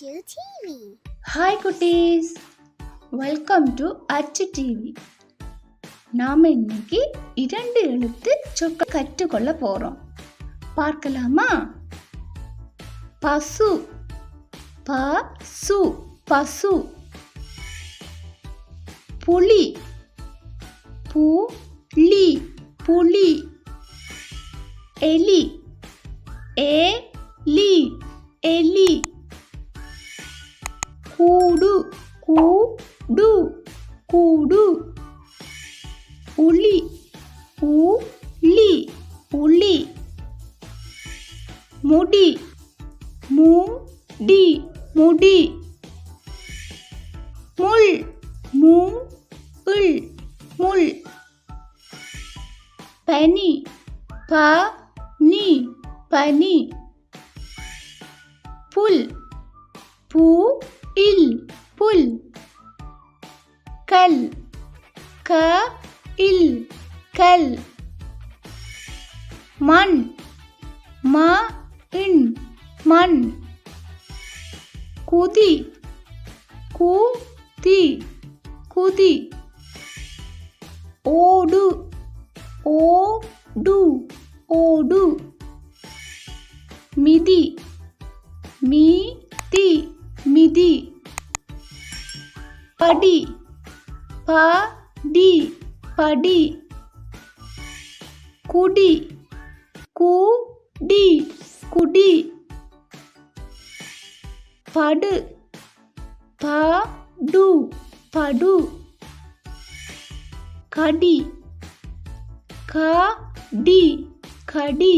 Achu TV. Hi குட்டீஸ், welcome to அச்சு TV. நாம இன்னைக்கு 2 எழுத்து சொற்கள் கற்றுக்கொள்ள போறோம். பார்க்கலாமா? பசு, பசு, பசு. புலி, புலி, புலி. எலி, எலி, எலி. கூடு, கூடு, கூடு. உளி, உளி, உளி. முடி, முடி, முடி. முள், முள், முள். பனி, பனி, பனி. புல், புல், புல். கல், கல், கல். மண், மண், மண். குதி, குதி, குதி. ஓடு, ஓடு, ஓடு. மிதி, மிதி, மிதி. படி, படி, படி. குடி, குடி, குடி. படு, படு, படு. கடி, கடி, கடி.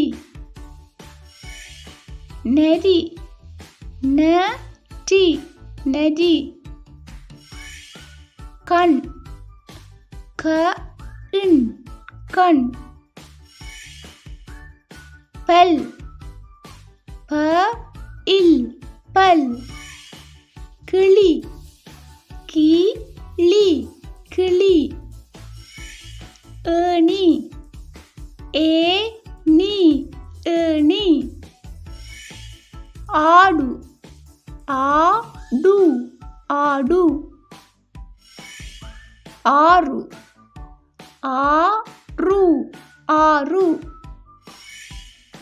நெறி, நெறி, நெறி. கண், கண், கண். பல், பல், பல். கிளி, கிளி, கிளி. ஏணி, ஏணி, ஏணி. ஆடு, ஆடு, ஆடு. ஆறு, ஆறு, ஆறு.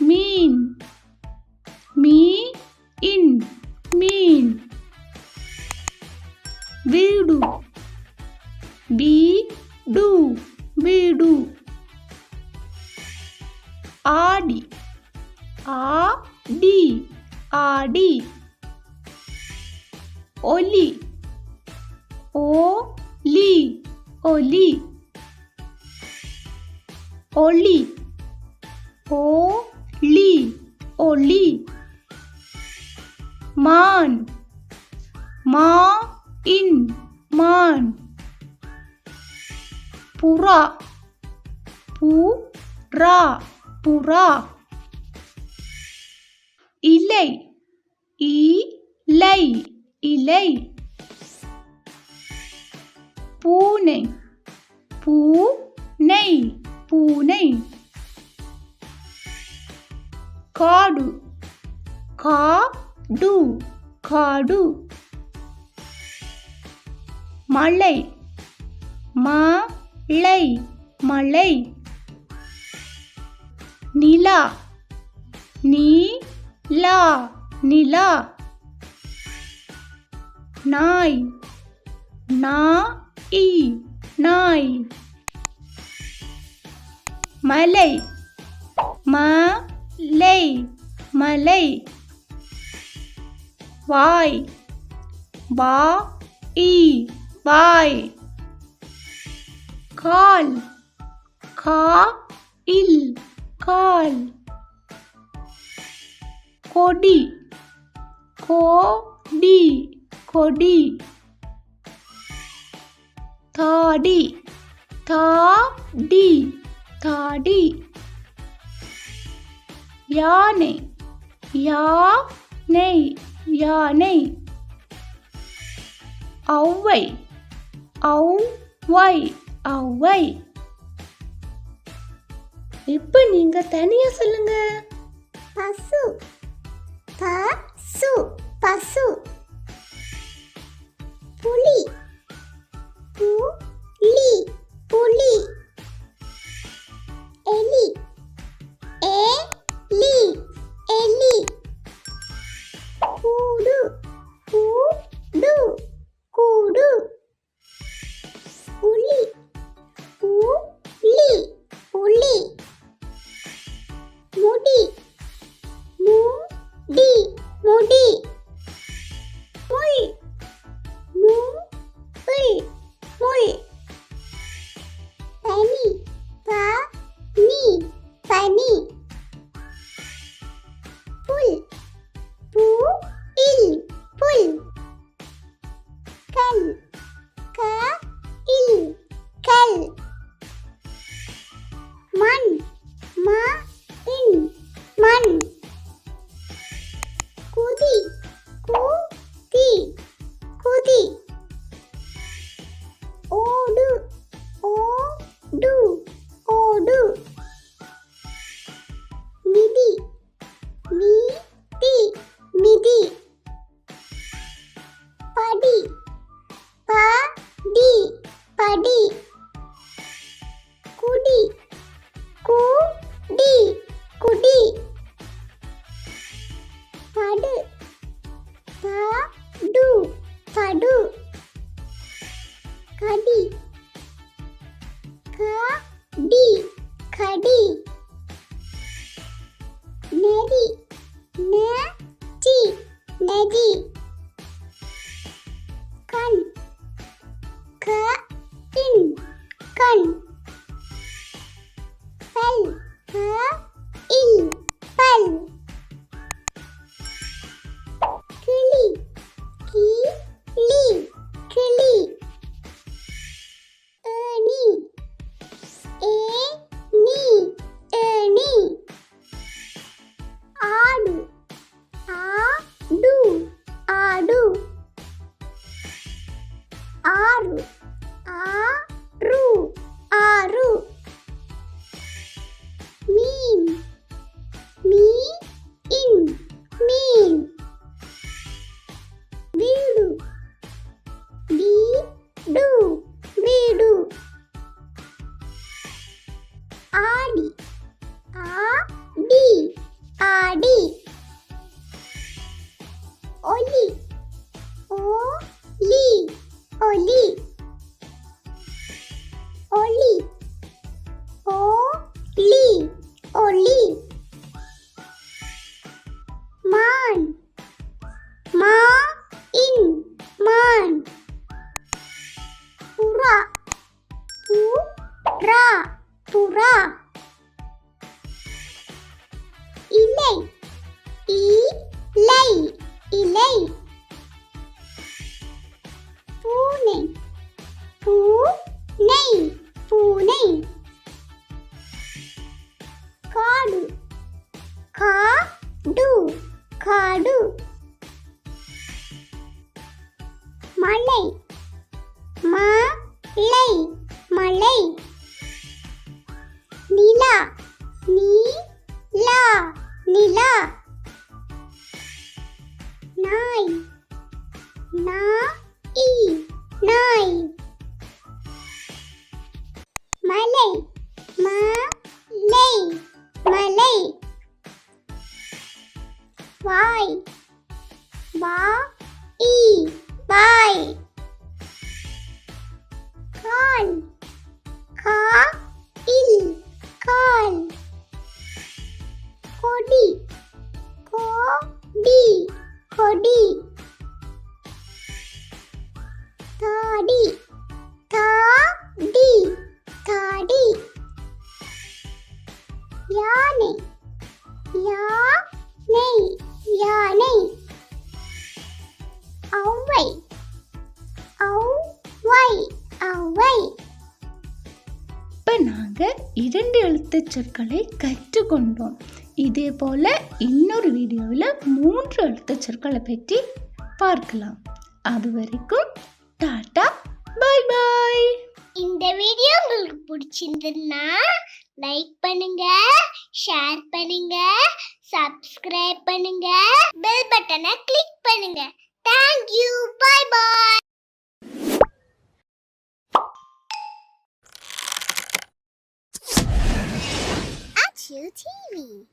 மீன், மீன், மீன். வீடு, வீடு, வீடு. ஆடி, ஆடி, ஆடி. ஒலி, ஒலி, ஒலி. ஒளி, ஒளி, ஒளி. மான், மான், மான். புறா, புறா, புறா. இலை, இலை, இலை. பூனை, பூனை, பூனை. காடு, காடு, காடு. மலை, மலை, மலை. நிலா, நீலா, நிலா. நாய், நாய், நாய். மலை, மலை, மலை. வாய், வாய், வாய். கால், கால், கால். கொடி, கொடி, கொடி. தாடி, தாடி, தாடி. யானை, யானை, யானை. ஔவை, ஔவை, ஔவை. இப்போ நீங்க தனியா சொல்லுங்க. பசு, பசு, பசு. புலி புலி புலி எலி எலி எலி கூடு கூடு கூடு புலி புலி புலி முடி முடி முடி முள் முள் முள் பனி பனி பனி புல் புல் புல் கல் கல் கல் மண் மண் குதி குதி குதி ஓடு ஓடு ஓடு மிதி மிதி மிதி படி படி படி குடி குடி குடி படு படு படு கடி கடி கடி நெறி நெறி நெறி கண் கண் கண் பல் பல் கிளி கிளி கிளி ஏணி ஏணி ஏணி ஆடு ஆடு ஆடு ஆறு ஆறு ஆறு மீன் மீன் மீன் வீடு வீடு வீடு ஆடி ஆடி ஆடி ஒலி ஒலி ஒலி ஒலி ஒலி ஒலி மான் மான் மான் புறா புறா புறா இலை இலை இலை பூனை பூனை பூனை காடு காடு காடு மலை மலை மலை நிலா நிலா நிலா நாய் நாய் நாய் மலை மலை மலை வாய் வாய் வாய் கால் கால் கால் கொடி கொடி கொடி தாடி தாடி தாடி யானை யானை யானை ஔவை ஔவை ஔவை. இப்ப நாங்க 2 எழுத்துச் சொற்களை கற்றுக்கொண்டோம். இதே போல இன்னொரு வீடியோவில் 3 எழுத்துச் சொற்களை பற்றி பார்க்கலாம். அது வரைக்கும் டாடா, பாய் பாய். இந்த வீடியோ உங்களுக்கு பிடிச்சிருந்ததுன்னா லைக் பண்ணுங்க, ஷேர் பண்ணுங்க, சப்ஸ்கிரைப் பண்ணுங்க, பெல் பட்டனை கிளிக் பண்ணுங்க. Thank you. Bye bye. Chill TV.